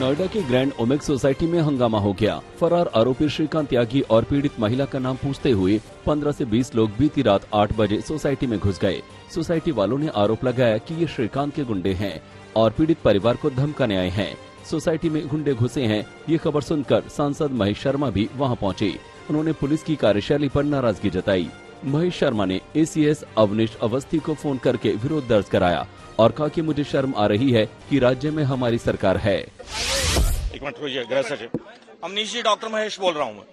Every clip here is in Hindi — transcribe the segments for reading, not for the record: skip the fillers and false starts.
नोएडा के ग्रैंड ओमेक्स सोसाइटी में हंगामा हो गया। फरार आरोपी श्रीकांत त्यागी और पीड़ित महिला का नाम पूछते हुए 15 से 20 लोग बीती रात 8 बजे सोसाइटी में घुस गए। सोसाइटी वालों ने आरोप लगाया कि ये श्रीकांत के गुंडे हैं और पीड़ित परिवार को धमकाने आए हैं। सोसाइटी में गुंडे घुसे हैं, ये खबर सुनकर सांसद महेश शर्मा भी वहाँ पहुँचे। उन्होंने पुलिस की कार्यशैली पर नाराजगी जताई। महेश शर्मा ने एसीएस अवनीश अवस्थी को फोन करके विरोध दर्ज कराया और कहा कि मुझे शर्म आ रही है कि राज्य में हमारी सरकार है। एक मिनट रुकिए, गृह सचिव अवनीश जी, डॉक्टर महेश बोल रहा हूँ मैं।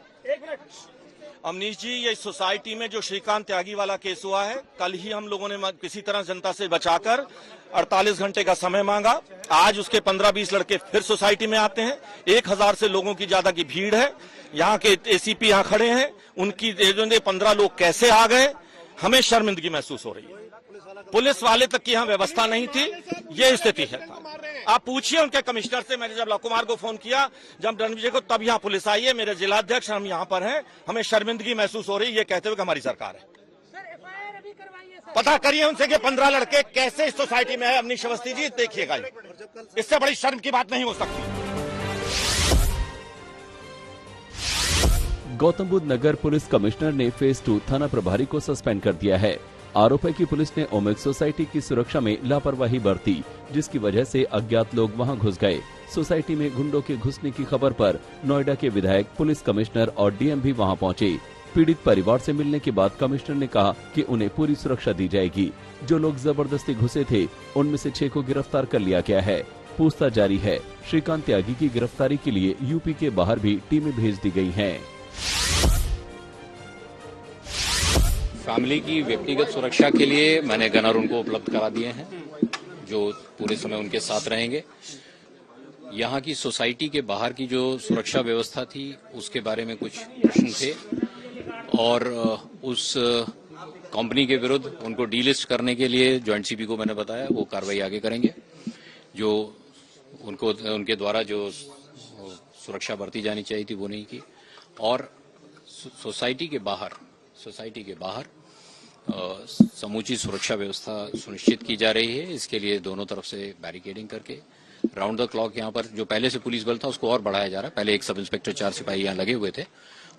अवनीश जी, ये सोसाइटी में जो श्रीकांत त्यागी वाला केस हुआ है, कल ही हम लोगों ने किसी तरह जनता से बचाकर 48 घंटे का समय मांगा। आज उसके 15-20 लड़के फिर सोसाइटी में आते हैं। 1000 से लोगों की ज्यादा की भीड़ है। यहाँ के एसीपी यहाँ खड़े हैं, उनकी 15 लोग कैसे आ गए, हमें शर्मिंदगी महसूस हो रही है। पुलिस वाले तक की यहाँ व्यवस्था नहीं थी, ये स्थिति है। आप पूछिए उनके कमिश्नर से। मैंने जब लव कुमार को फोन किया, जब रणविजय को, तब यहाँ पुलिस आई है। मेरे जिलाध्यक्ष, हम यहाँ पर हैं, हमें शर्मिंदगी महसूस हो रही है ये कहते हुए कि हमारी सरकार है। पता करिए उनसे कि 15 लड़के कैसे इस सोसाइटी में है। अवनीश अवस्थी जी, देखिएगा, इससे बड़ी शर्म की बात नहीं हो सकती। गौतम बुद्ध नगर पुलिस कमिश्नर ने फेज 2 थाना प्रभारी को सस्पेंड कर दिया है। आरोप है कि पुलिस ने ओमेक्स सोसाइटी की सुरक्षा में लापरवाही बरती, जिसकी वजह से अज्ञात लोग वहां घुस गए। सोसाइटी में गुंडों के घुसने की खबर पर नोएडा के विधायक, पुलिस कमिश्नर और डीएम भी वहां पहुंचे। पीड़ित परिवार से मिलने के बाद कमिश्नर ने कहा कि उन्हें पूरी सुरक्षा दी जाएगी। जो लोग जबरदस्ती घुसे थे, उनमें से 6 को गिरफ्तार कर लिया गया है। पूछताछ जारी है। श्रीकांत त्यागी की गिरफ्तारी के लिए यूपी के बाहर भी टीमें भेज दी गयी है। फैमिली की व्यक्तिगत सुरक्षा के लिए मैंने गनर उनको उपलब्ध करा दिए हैं, जो पूरे समय उनके साथ रहेंगे। यहाँ की सोसाइटी के बाहर की जो सुरक्षा व्यवस्था थी, उसके बारे में कुछ प्रश्न थे और उस कंपनी के विरुद्ध उनको डीलिस्ट करने के लिए जॉइंट सीपी को मैंने बताया, वो कार्रवाई आगे करेंगे। जो उनके द्वारा जो सुरक्षा बरती जानी चाहिए थी वो नहीं की। और सोसाइटी के बाहर समूची सुरक्षा व्यवस्था सुनिश्चित की जा रही है। इसके लिए दोनों तरफ से बैरिकेडिंग करके राउंड द क्लॉक यहाँ पर जो पहले से पुलिस बल था उसको और बढ़ाया जा रहा है। पहले एक सब इंस्पेक्टर 4 सिपाही यहाँ लगे हुए थे,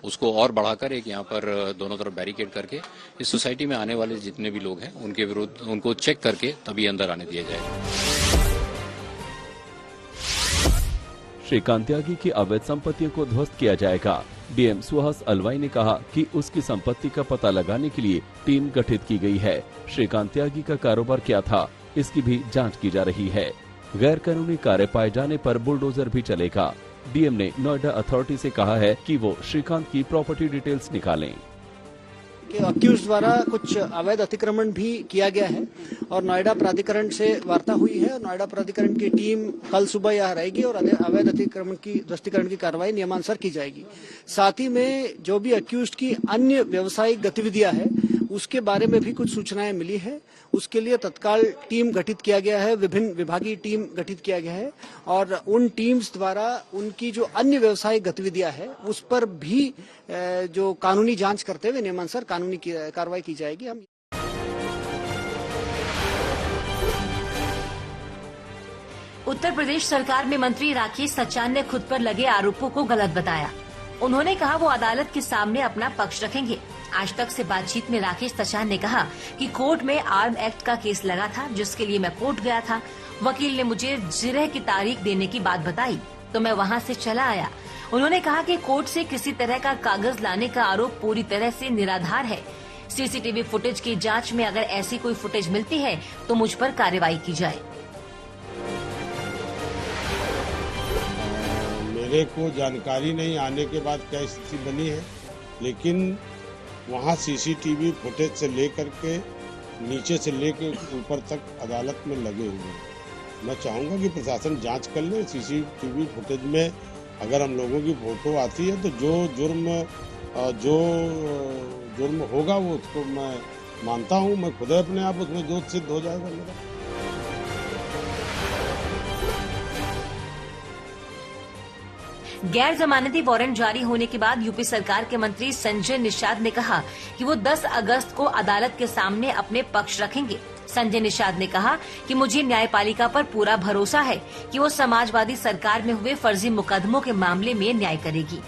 उसको और बढ़ाकर एक यहाँ पर दोनों तरफ बैरिकेड करके इस सोसाइटी में आने वाले जितने भी लोग हैं उनके विरुद्ध उनको चेक करके तभी अंदर आने दिया जाएगा। श्रीकांत त्यागी की अवैध संपत्तियों को ध्वस्त किया जाएगा। डीएम सुहास अलवाई ने कहा कि उसकी संपत्ति का पता लगाने के लिए टीम गठित की गई है। श्रीकांत त्यागी का कारोबार क्या था, इसकी भी जांच की जा रही है। गैर कानूनी कार्य पाए जाने पर बुलडोजर भी चलेगा। डीएम ने नोएडा अथॉरिटी से कहा है कि वो श्रीकांत की प्रॉपर्टी डिटेल्स निकालें। अक्यूज द्वारा कुछ अवैध अतिक्रमण भी किया गया है और नोएडा प्राधिकरण से वार्ता हुई है। नोएडा प्राधिकरण की टीम कल सुबह यहाँ रहेगी और अवैध अतिक्रमण की ध्वस्तीकरण की कार्रवाई नियमानुसार की जाएगी। साथ ही में जो भी अक्यूज की अन्य व्यावसायिक गतिविधियां हैं उसके बारे में भी कुछ सूचनाएं मिली है। उसके लिए तत्काल टीम गठित किया गया है, विभिन्न विभागीय टीम गठित किया गया है और उन टीम्स द्वारा उनकी जो अन्य व्यावसायिक गतिविधियां है उस पर भी जो कानूनी जांच करते हुए नियमानुसार कानूनी कार्रवाई की जाएगी। हम उत्तर प्रदेश सरकार में मंत्री राकेश सचान ने खुद पर लगे आरोपों को गलत बताया। उन्होंने कहा वो अदालत के सामने अपना पक्ष रखेंगे। आज तक से बातचीत में राकेश सचान ने कहा कि कोर्ट में आर्म एक्ट का केस लगा था, जिसके लिए मैं कोर्ट गया था। वकील ने मुझे जिरह की तारीख देने की बात बताई तो मैं वहां से चला आया। उन्होंने कहा कि कोर्ट से किसी तरह का कागज लाने का आरोप पूरी तरह से निराधार है। सीसीटीवी फुटेज की जांच में अगर ऐसी कोई फुटेज मिलती है तो मुझ पर कार्रवाई की जाए। मेरे को जानकारी नहीं आने के बाद क्या स्थिति बनी है, लेकिन वहाँ सीसीटीवी फुटेज से लेकर के नीचे से लेकर ऊपर तक अदालत में लगे हुए हैं। मैं चाहूँगा कि प्रशासन जांच कर ले। सीसीटीवी फुटेज में अगर हम लोगों की फोटो आती है तो जो जुर्म होगा वो उसको मैं मानता हूँ। मैं खुद अपने आप उसमें दोष सिद्ध हो जाएगा मेरा। गैर जमानती वारंट जारी होने के बाद यूपी सरकार के मंत्री संजय निषाद ने कहा कि वो 10 अगस्त को अदालत के सामने अपने पक्ष रखेंगे। संजय निषाद ने कहा कि मुझे न्यायपालिका पर पूरा भरोसा है कि वो समाजवादी सरकार में हुए फर्जी मुकदमों के मामले में न्याय करेगी।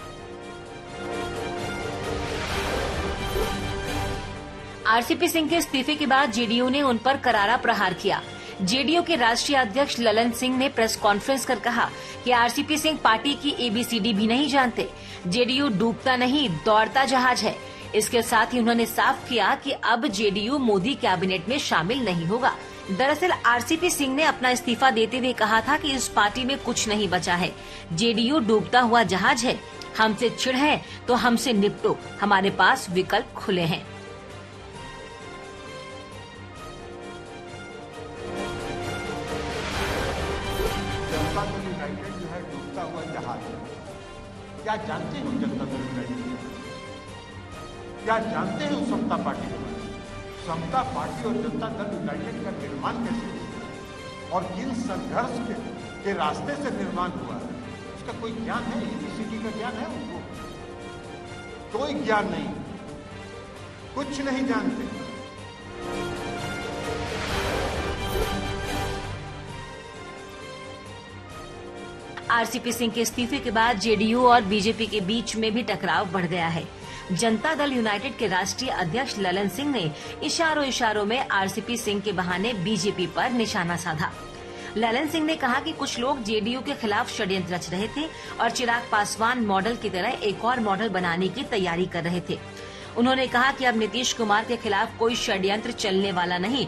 आरसीपी सिंह के इस्तीफे के बाद जेडीयू ने उन पर करारा प्रहार किया। जेडीयू के राष्ट्रीय अध्यक्ष ललन सिंह ने प्रेस कॉन्फ्रेंस कर कहा कि आरसीपी सिंह पार्टी की एबीसीडी भी नहीं जानते। जेडीयू डूबता नहीं, दौड़ता जहाज है। इसके साथ ही उन्होंने साफ किया कि अब जेडीयू मोदी कैबिनेट में शामिल नहीं होगा। दरअसल आरसीपी सिंह ने अपना इस्तीफा देते हुए कहा था कि इस पार्टी में कुछ नहीं बचा है। जेडीयू डूबता हुआ जहाज है। हमसे चिढ़ है तो हमसे निपटो, हमारे पास विकल्प खुले हैं। जनता दल यूनाइटेड जो है डूबता हुआ जहाज है। क्या जानते हैं जनता दल यूनाइटेड? क्या जानते हैं समता पार्टी के बारे में? समता पार्टी और जनता दल यूनाइटेड का निर्माण कैसे हुआ और किन संघर्ष के रास्ते से निर्माण हुआ है, उसका कोई ज्ञान है? एबीसीडी का ज्ञान है उनको? कोई ज्ञान नहीं, कुछ नहीं जानते। आरसीपी सिंह के इस्तीफे के बाद जेडीयू और बीजेपी के बीच में भी टकराव बढ़ गया है। जनता दल यूनाइटेड के राष्ट्रीय अध्यक्ष ललन सिंह ने इशारों में आरसीपी सिंह के बहाने बीजेपी पर निशाना साधा। ललन सिंह ने कहा कि कुछ लोग जेडीयू के खिलाफ षड्यंत्र रच रहे थे और चिराग पासवान मॉडल की तरह एक और मॉडल बनाने की तैयारी कर रहे थे। उन्होंने कहा कि अब नीतीश कुमार के खिलाफ कोई षड्यंत्र चलने वाला नहीं।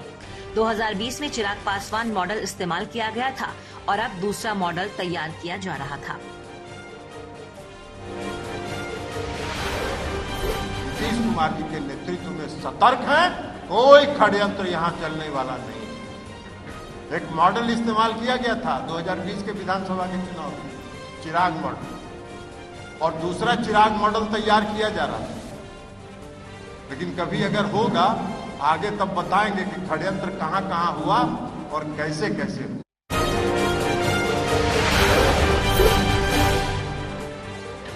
2020 में चिराग पासवान मॉडल इस्तेमाल किया गया था और अब दूसरा मॉडल तैयार किया जा रहा था। नीतीश कुमार जी के नेतृत्व में सतर्क है, कोई षड्यंत्र यहाँ चलने वाला नहीं। एक मॉडल इस्तेमाल किया गया था 2020 के विधानसभा के चुनाव में, चिराग मॉडल, और दूसरा चिराग मॉडल तैयार किया जा रहा है। लेकिन कभी अगर होगा आगे तब बताएंगे कि षड्यंत्र कहाँ कहाँ हुआ और कैसे कैसे हुआ।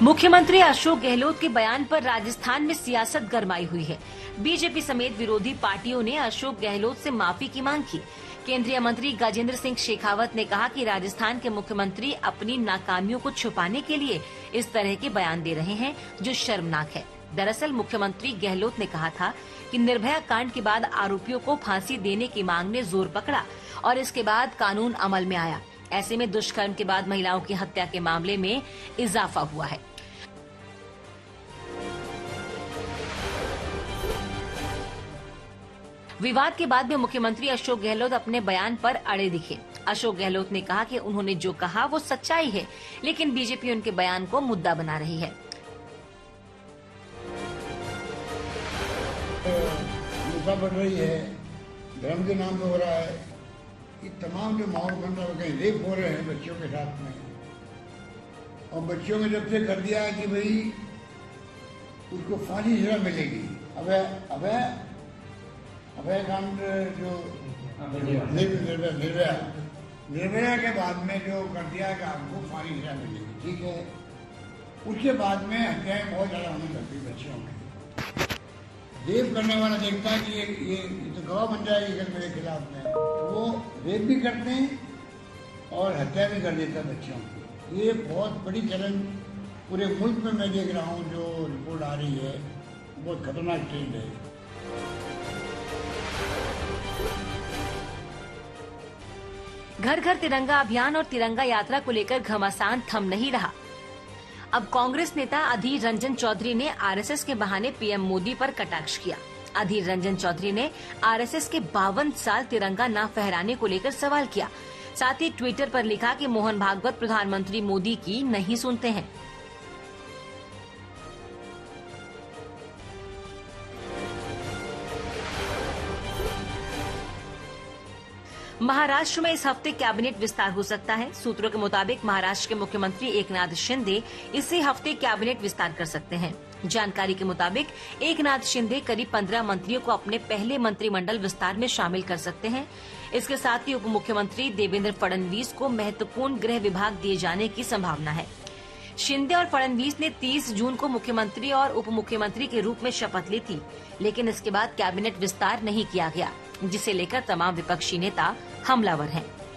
मुख्यमंत्री अशोक गहलोत के बयान पर राजस्थान में सियासत गरमाई हुई है। बीजेपी समेत विरोधी पार्टियों ने अशोक गहलोत से माफी की मांग की। केंद्रीय मंत्री गजेंद्र सिंह शेखावत ने कहा कि राजस्थान के मुख्यमंत्री अपनी नाकामियों को छुपाने के लिए इस तरह के बयान दे रहे हैं जो शर्मनाक है। दरअसल मुख्यमंत्री गहलोत ने कहा था कि निर्भया कांड के बाद आरोपियों को फांसी देने की मांग ने जोर पकड़ा और इसके बाद कानून अमल में आया। ऐसे में दुष्कर्म के बाद महिलाओं की हत्या के मामले में इजाफा हुआ है। विवाद के बाद में मुख्यमंत्री अशोक गहलोत अपने बयान पर अड़े दिखे। अशोक गहलोत ने कहा कि उन्होंने जो कहा वो सच्चाई है, लेकिन बीजेपी उनके बयान को मुद्दा बना रही है। हिंसा बढ़ रही है, धर्म के नाम पे हो रहा है, ये तमाम जो माहौल बन रहा है, कहीं रेप हो रहे हैं बच्चों के साथ में, और बच्चों में जब से कर दिया है कि भाई उसको फांसी सजा मिलेगी। अभय कांड जो निर्भया के बाद में जो कर दिया है कि आपको फांसी सजा मिलेगी, ठीक है। उसके बाद में हत्याएं बहुत ज्यादा होने लगती बच्चियों में। रेप करने वाला देखता है कि ये तो गवाह बन जाएगी अगर मेरे खिलाफ में, तो वो रेप भी करते हैं और हत्या भी कर देता है बच्चों की। ये बहुत बड़ी चलन पूरे मुल्क में मैं देख रहा हूँ। जो रिपोर्ट आ रही है बहुत खतरनाक ट्रेंड है। घर घर तिरंगा अभियान और तिरंगा यात्रा को लेकर घमासान थम नहीं रहा। अब कांग्रेस नेता अधीर रंजन चौधरी ने आरएसएस के बहाने पीएम मोदी पर कटाक्ष किया। अधीर रंजन चौधरी ने आरएसएस के 52 साल तिरंगा न फहराने को लेकर सवाल किया। साथ ही ट्विटर पर लिखा कि मोहन भागवत प्रधानमंत्री मोदी की नहीं सुनते हैं। महाराष्ट्र में इस हफ्ते कैबिनेट विस्तार हो सकता है। सूत्रों के मुताबिक महाराष्ट्र के मुख्यमंत्री एकनाथ शिंदे इसी हफ्ते कैबिनेट विस्तार कर सकते हैं। जानकारी के मुताबिक एकनाथ शिंदे करीब 15 मंत्रियों को अपने पहले मंत्रिमंडल विस्तार में शामिल कर सकते हैं। इसके साथ ही उप मुख्यमंत्री देवेंद्र फडणवीस को महत्वपूर्ण गृह विभाग दिए जाने की संभावना है। शिंदे और फडणवीस ने 30 जून को मुख्यमंत्री और उप मुख्यमंत्री के रूप में शपथ ली थी, लेकिन इसके बाद कैबिनेट विस्तार नहीं किया गया। जिसे लेकर तमाम विपक्षी नेता हमलावर हैं।